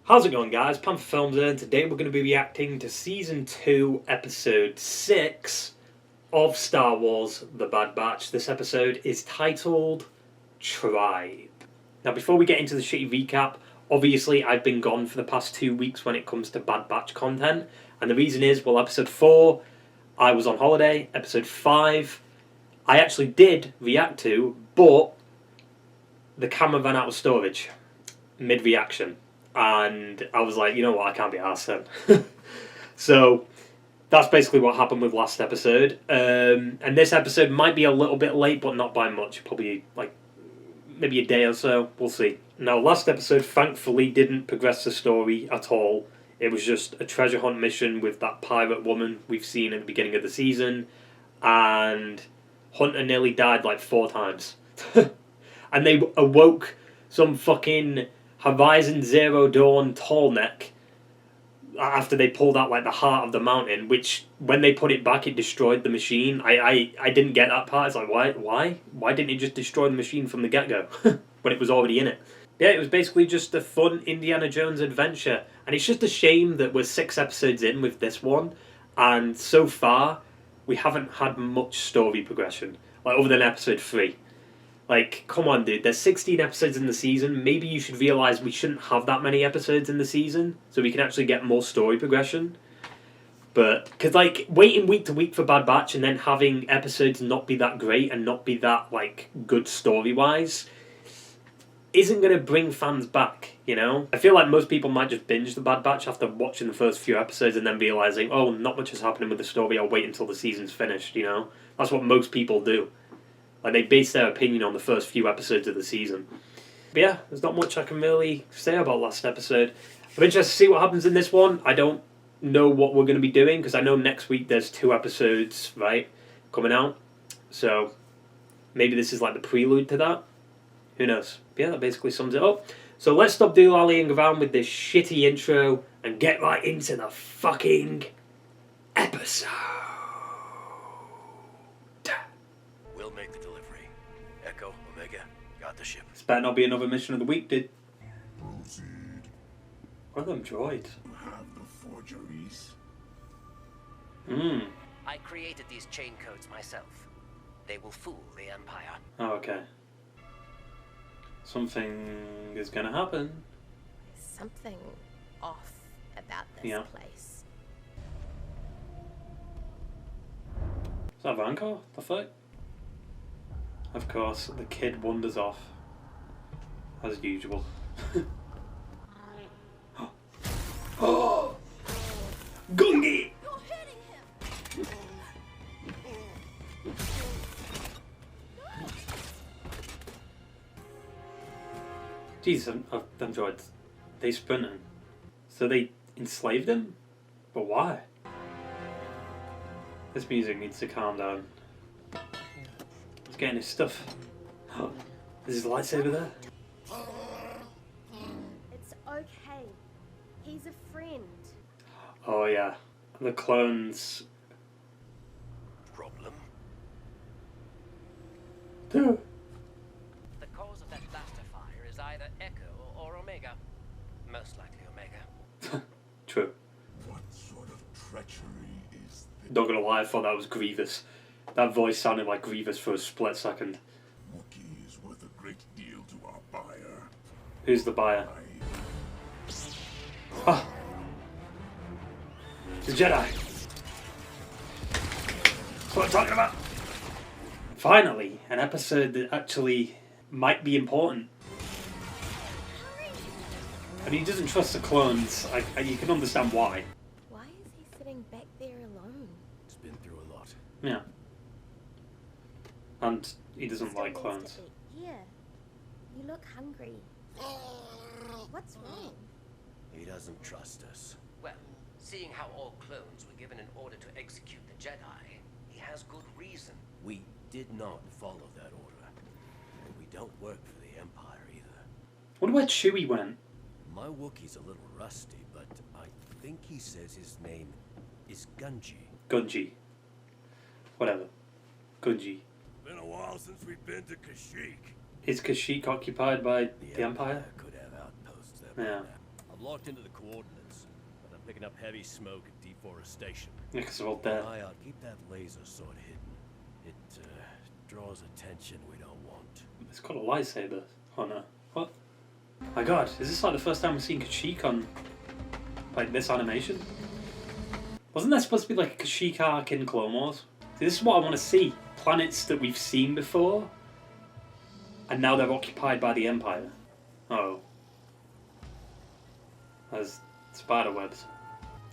How's it going, guys? Panther Films here, and today we're going to be reacting to Season 2, Episode 6 of Star Wars The Bad Batch. This episode is titled Tribe. Now, before we get into the shitty recap, obviously I've been gone for the past 2 weeks when it comes to Bad Batch content, and the reason is, well, Episode 4, I was on holiday. Episode 5, I actually did react to, but the camera ran out of storage mid-reaction. And I was like, you know what, I can't be arsed then. So that's basically what happened with last episode. And this episode might be a little bit late, but not by much. Probably like maybe a day or so. We'll see. Now, last episode thankfully didn't progress the story at all. It was just a treasure hunt mission with that pirate woman we've seen at the beginning of the season. And Hunter nearly died like 4 times. And they awoke some fucking Horizon Zero Dawn tall neck after they pulled out like the heart of the mountain, which when they put it back it destroyed the machine. I didn't get that part. It's like why didn't it just destroy the machine from the get-go when it was already in it? Yeah, it was basically just a fun Indiana Jones adventure, and it's just a shame that we're 6 episodes in with this one, and so far we haven't had much story progression, like other than episode 3. Like, come on, dude. There's 16 episodes in the season. Maybe you should realise we shouldn't have that many episodes in the season so we can actually get more story progression. But, because, like, waiting week to week for Bad Batch and then having episodes not be that great and not be that, like, good story-wise isn't going to bring fans back, you know? I feel like most people might just binge the Bad Batch after watching the first few episodes and then realising, oh, not much is happening with the story, I'll wait until the season's finished, you know? That's what most people do. Like, they base their opinion on the first few episodes of the season. But yeah, there's not much I can really say about last episode. I'm interested to see what happens in this one. I don't know what we're going to be doing, because I know next week there's 2 episodes, right, coming out. So maybe this is like the prelude to that. Who knows? But yeah, that basically sums it up. So let's stop doolalleying around with this shitty intro and get right into the fucking episode. We'll make the delivery. Echo, Omega, got the ship. This better not be another mission of the week, dude. Proceed. What are them droids? You have the forgeries. I created these chain codes myself. They will fool the Empire. Oh, okay. Something is gonna happen. Something off about this place. Is that Vancouver? The fuck? Of course, the kid wanders off. As usual. Oh! Gungi! You're hitting him! Jesus, them droids. They sprinting. So they enslaved him? But why? This music needs to calm down. He's getting his stuff. Is his lightsaber there? It's okay. He's a friend. Oh yeah. The clones. Problem? The cause of that blaster fire is either Echo or Omega. Most likely Omega. True. What sort of treachery is this? Not gonna lie, I thought that was Grievous. That voice sounded like Grievous for a split second. Wookiee is worth a great deal to our buyer. Who's the buyer? I Ah! The Jedi! That's what I'm talking about! Finally, an episode that actually might be important. I mean, he doesn't trust the clones. You can understand why. Why is he sitting back there alone? It's been through a lot. Yeah. And he doesn't Still like needs clones. to eat. Here. You look hungry. What's wrong? He doesn't trust us. Well, seeing how all clones were given an order to execute the Jedi, he has good reason. We did not follow that order. And we don't work for the Empire either. Wonder where Chewie went. My Wookiee's a little rusty, but I think he says his name is Gungi. Gungi. Whatever. Gungi. Been a while since we've been to Kashyyyk. Is Kashyyyk occupied by the Empire? Could have outposts there. Yeah. I've locked into the coordinates, but I'm picking up heavy smoke and deforestation. Because they're all dead. Keep that laser sword hidden. It draws attention we don't want. It's got a lightsaber. Oh no. What? My god, is this like the first time we've seen Kashyyyk on like this animation? Wasn't there supposed to be like a Kashyyyk arc in Clone Wars? See, this is what I want to see. Planets that we've seen before, and now they're occupied by the Empire. Oh. There's spider webs.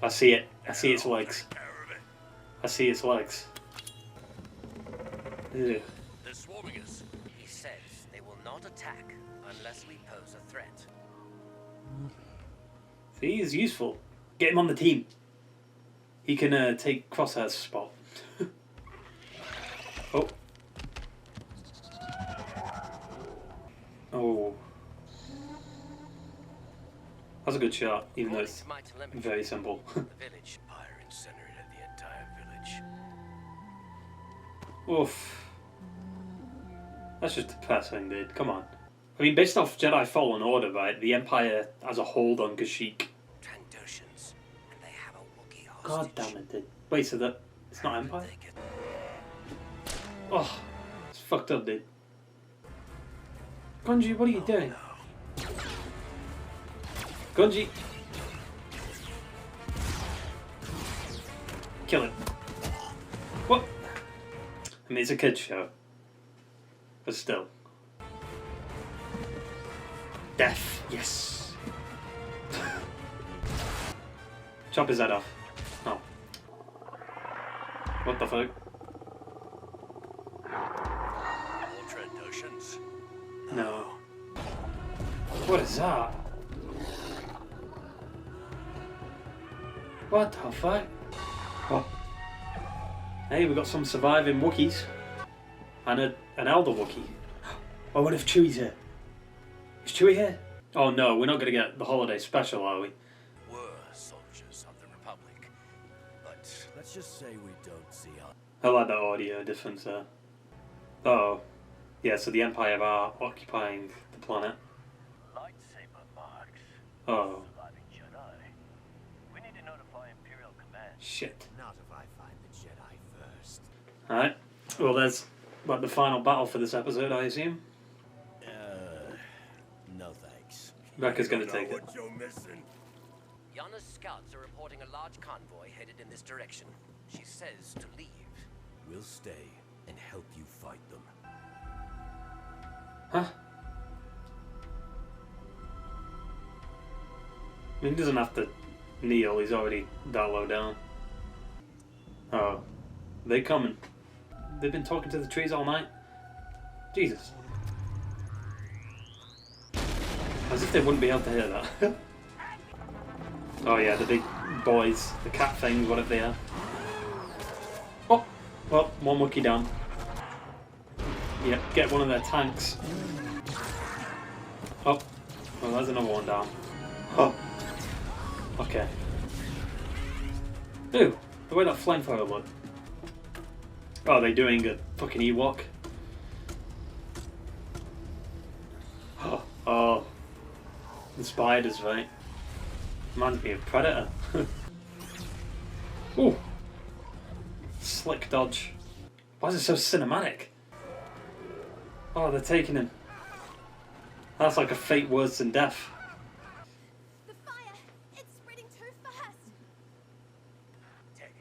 I see it. I see its legs. I see its legs. Ew. They're swarming us. He says they will not attack unless we pose a threat. See, he's useful. Get him on the team. He can take Crosshair's spot. Oh. Oh. That's a good shot, even though it's very simple. The village. Fire incinerated the entire village. Oof. That's just depressing, dude. Come on. I mean, based off Jedi Fallen Order, right? The Empire has a hold on Kashyyyk. Trandoshans, and they have a Wookiee hostage. God damn it, dude. Wait, so that it's not Empire? Oh, it's fucked up, dude. Gungi, what are you doing? Gungi! Kill it. What? I mean, it's a kid's show. But still. Death, yes. Chop his head off. Oh. What the fuck? More Trandoshans? No. What is that? What the fuck? Oh. Hey, we got some surviving Wookiees. And an elder Wookiee. I wonder if Chewie's here. Is Chewie here? Oh no, we're not going to get the holiday special, are we? We're soldiers of the Republic. But let's just say we don't see our... I like that audio difference there. Oh. Yeah, so the Empire are occupying the planet. Lightsaber marks. Oh. Surviving Jedi. We need to notify Imperial Command. Shit. Not if I find the Jedi first. Alright. Well, there's like the final battle for this episode, I assume. No thanks. Becca's gonna take it. What you're missing? Yana's scouts are reporting a large convoy headed in this direction. She says to leave. We'll stay and help you fight them. Huh? I mean, he doesn't have to kneel, he's already that low down. Oh. They coming. They've been talking to the trees all night. Jesus. As if they wouldn't be able to hear that. Oh yeah, the big boys, the cat things, whatever they are. Oh! Well, one Wookiee down. Yep, get one of their tanks. Oh, well, there's another one down. Oh, okay. Ooh, the way that flamethrower looked. Oh, they're doing a fucking Ewok. Oh, the spiders, right? Reminds me of Predator. Ooh, slick dodge. Why is it so cinematic? Oh, they're taking him. That's like a fate worse than death. The fire! It's spreading too fast! Tech,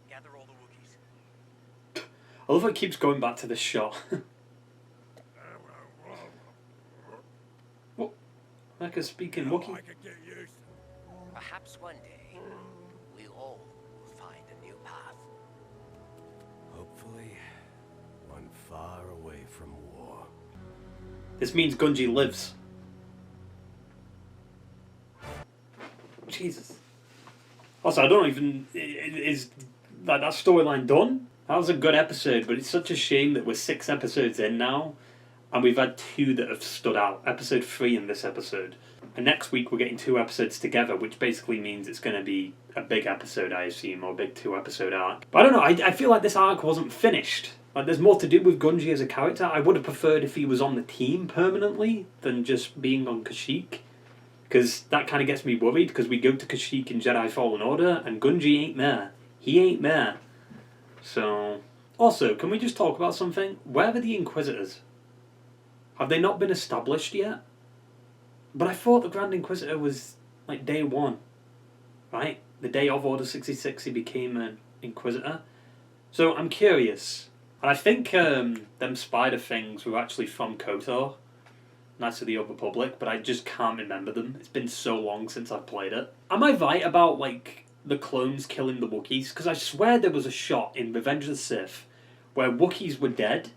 gather all the Wookiees. I love how it keeps going back to this shot. What? Like a speaking Wookiee? I could get used. Perhaps one day, we all find a new path. Hopefully, one far away from war. This means Gungi lives. Jesus. Also, I don't even... Is that storyline done? That was a good episode, but it's such a shame that we're 6 episodes in now, and we've had 2 that have stood out. Episode 3 in this episode. And next week we're getting 2 episodes together, which basically means it's going to be a big episode, I assume, or a big 2-episode arc. But I don't know, I feel like this arc wasn't finished. Like, there's more to do with Gungi as a character. I would have preferred if he was on the team permanently than just being on Kashyyyk. Because that kind of gets me worried, because we go to Kashyyyk in Jedi Fallen Order, and Gungi ain't there. He ain't there. So... Also, can we just talk about something? Where are the Inquisitors? Have they not been established yet? But I thought the Grand Inquisitor was, like, day one. Right? The day of Order 66 he became an Inquisitor. So I'm curious. And I think them spider things were actually from KOTOR. Knights of the Old Republic, but I just can't remember them. It's been so long since I've played it. Am I right about, like, the clones killing the Wookiees? Because I swear there was a shot in Revenge of the Sith where Wookiees were dead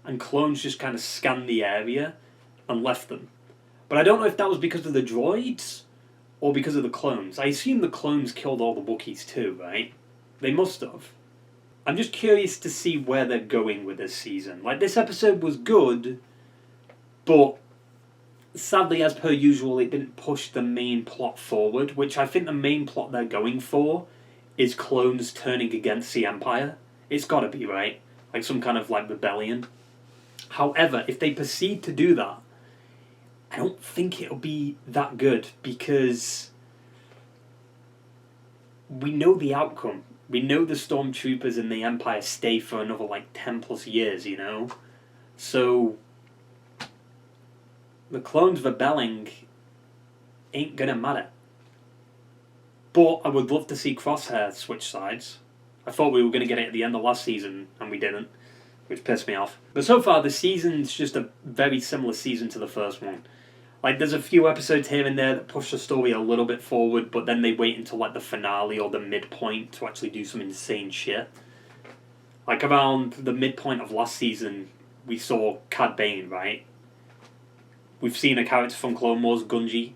and clones just kind of scanned the area and left them. But I don't know if that was because of the droids or because of the clones. I assume the clones killed all the Wookiees too, right? They must have. I'm just curious to see where they're going with this season. Like, this episode was good, but sadly, as per usual, it didn't push the main plot forward, which I think the main plot they're going for is clones turning against the Empire. It's gotta be, right? Like some kind of, like, rebellion. However, if they proceed to do that, I don't think it'll be that good, because we know the outcome. We know the stormtroopers and the Empire stay for another, like, 10 plus years, you know? So the clones rebelling ain't gonna matter. But I would love to see Crosshair switch sides. I thought we were gonna get it at the end of last season, and we didn't, which pissed me off. But so far, the season's just a very similar season to the first one. Like, there's a few episodes here and there that push the story a little bit forward, but then they wait until, like, the finale or the midpoint to actually do some insane shit. Like, around the midpoint of last season, we saw Cad Bane, right? We've seen a character from Clone Wars, Gungi,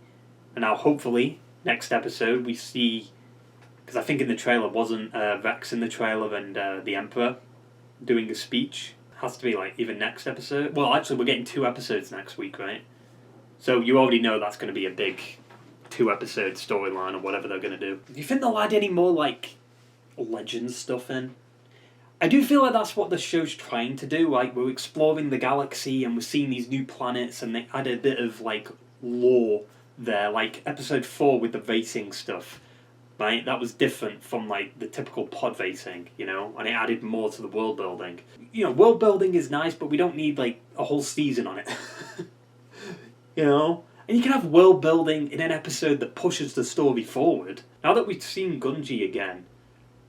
and now hopefully, next episode, we see... Because I think in the trailer, wasn't Rex in the trailer and the Emperor doing a speech? Has to be, like, even next episode. Well, actually, we're getting 2 episodes next week, right? So you already know that's going to be a big 2-episode storyline or whatever they're going to do. Do you think they'll add any more, like, Legends stuff in? I do feel like that's what the show's trying to do. Like, we're exploring the galaxy and we're seeing these new planets, and they add a bit of, like, lore there. Like, episode 4 with the racing stuff, right? That was different from, like, the typical pod racing, you know? And it added more to the world building. You know, world building is nice, but we don't need, like, a whole season on it. You know? And you can have world building in an episode that pushes the story forward. Now that we've seen Gungi again,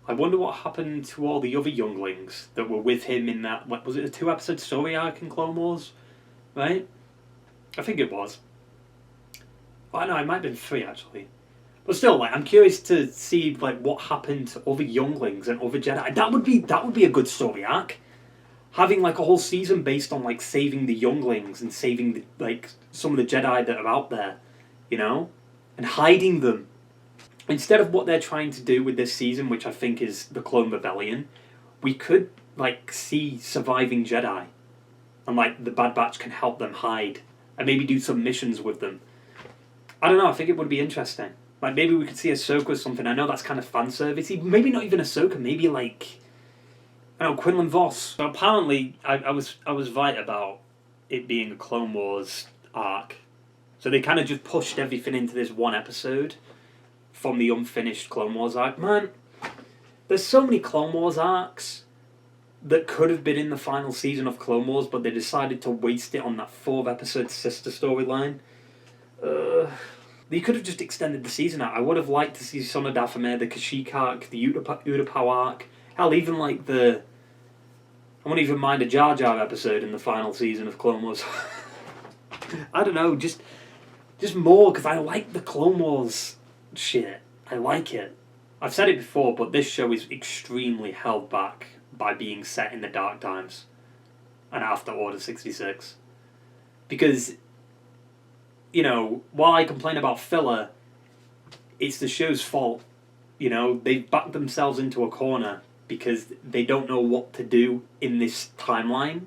I wonder what happened to all the other younglings that were with him in that, what, was it a 2-episode story arc in Clone Wars? Right? I think it was. I know, it might have been 3 actually. But still, like, I'm curious to see, like, what happened to other younglings and other Jedi. That would be a good story arc. Having, like, a whole season based on, like, saving the younglings and saving, the, like, some of the Jedi that are out there, you know? And hiding them. Instead of what they're trying to do with this season, which I think is the Clone Rebellion, we could, like, see surviving Jedi. And, like, the Bad Batch can help them hide. And maybe do some missions with them. I don't know, I think it would be interesting. Like, maybe we could see Ahsoka or something. I know that's kind of fan service. Maybe not even Ahsoka, maybe, like... I don't know, Quinlan Voss. So apparently, I was right about it being a Clone Wars arc. So they kind of just pushed everything into this one episode from the unfinished Clone Wars arc. Man, there's so many Clone Wars arcs that could have been in the final season of Clone Wars, but they decided to waste it on that 4-episode sister storyline. They could have just extended the season out. I would have liked to see Son of Dathomir, the Kashyyyk arc, the Utapau arc. Hell, even like the... I wouldn't even mind a Jar Jar episode in the final season of Clone Wars. I don't know, just more, because I like the Clone Wars shit. I like it. I've said it before, but this show is extremely held back by being set in the dark times and after Order 66. Because, you know, while I complain about filler, it's the show's fault. You know, they've backed themselves into a corner because they don't know what to do in this timeline,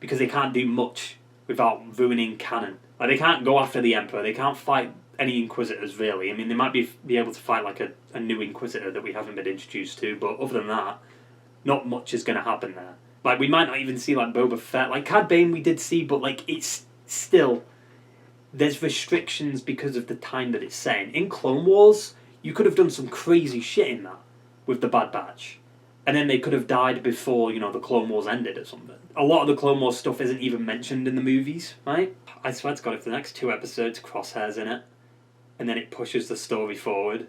because they can't do much without ruining canon. Like, they can't go after the Emperor, they can't fight any Inquisitors, really. I mean, they might be able to fight, like, a new Inquisitor that we haven't been introduced to, but other than that, not much is going to happen there. Like, we might not even see, like, Boba Fett. Like, Cad Bane we did see, but, like, it's still... there's restrictions because of the time that it's set in. In Clone Wars, you could have done some crazy shit in that with the Bad Batch. And then they could have died before, the Clone Wars ended or something. A lot of the Clone Wars stuff isn't even mentioned in the movies, right? I swear to God, if the next 2 episodes Crosshair's in it, and then it pushes the story forward,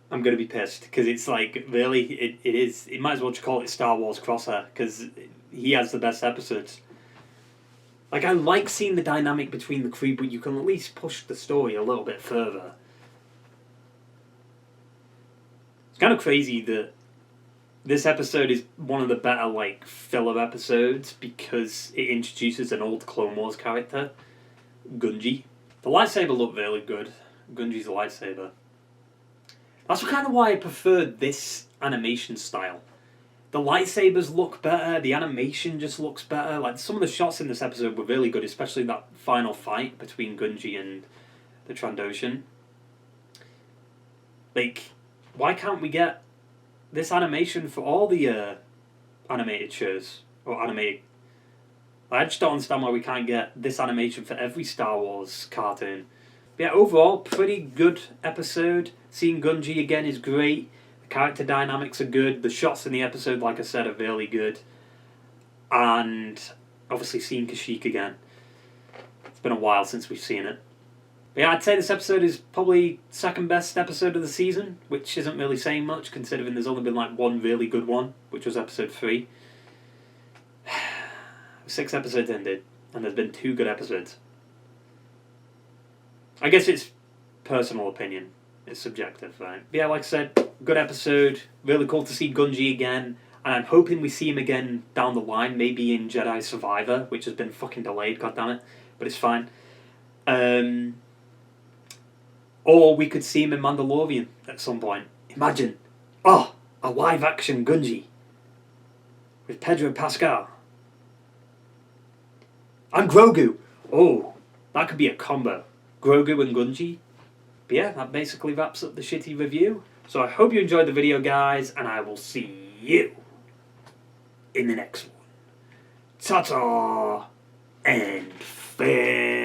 I'm going to be pissed. Because it's like, really, it is. It might as well just call it Star Wars Crosshair, because he has the best episodes. Like, I like seeing the dynamic between the crew, but you can at least push the story a little bit further. It's kind of crazy that this episode is one of the better, like, filler episodes because it introduces an old Clone Wars character, Gungi. The lightsaber looked really good. Gungi's lightsaber. That's kind of why I preferred this animation style. The lightsabers look better, the animation just looks better. Like, some of the shots in this episode were really good, especially that final fight between Gungi and the Trandoshan. Like, why can't we get this animation for all the animated shows? Or animated... I just don't understand why we can't get this animation for every Star Wars cartoon. But yeah, overall, pretty good episode. Seeing Gungi again is great. The character dynamics are good. The shots in the episode, like I said, are really good. And obviously seeing Kashyyyk again. It's been a while since we've seen it. But yeah, I'd say this episode is probably second best episode of the season, which isn't really saying much considering there's only been like one really good one, which was episode 3. 6 episodes ended, and there's been 2 good episodes. I guess it's personal opinion. It's subjective, right? But yeah, like I said, good episode. Really cool to see Gungi again. And I'm hoping we see him again down the line, maybe in Jedi Survivor, which has been fucking delayed, goddammit. But it's fine. Or we could see him in Mandalorian at some point. Imagine. A live-action Gungi. With Pedro Pascal. And Grogu. Oh, that could be a combo. Grogu and Gungi. But yeah, that basically wraps up the shitty review. So I hope you enjoyed the video, guys, and I will see you in the next one. Ta-ta and farewell.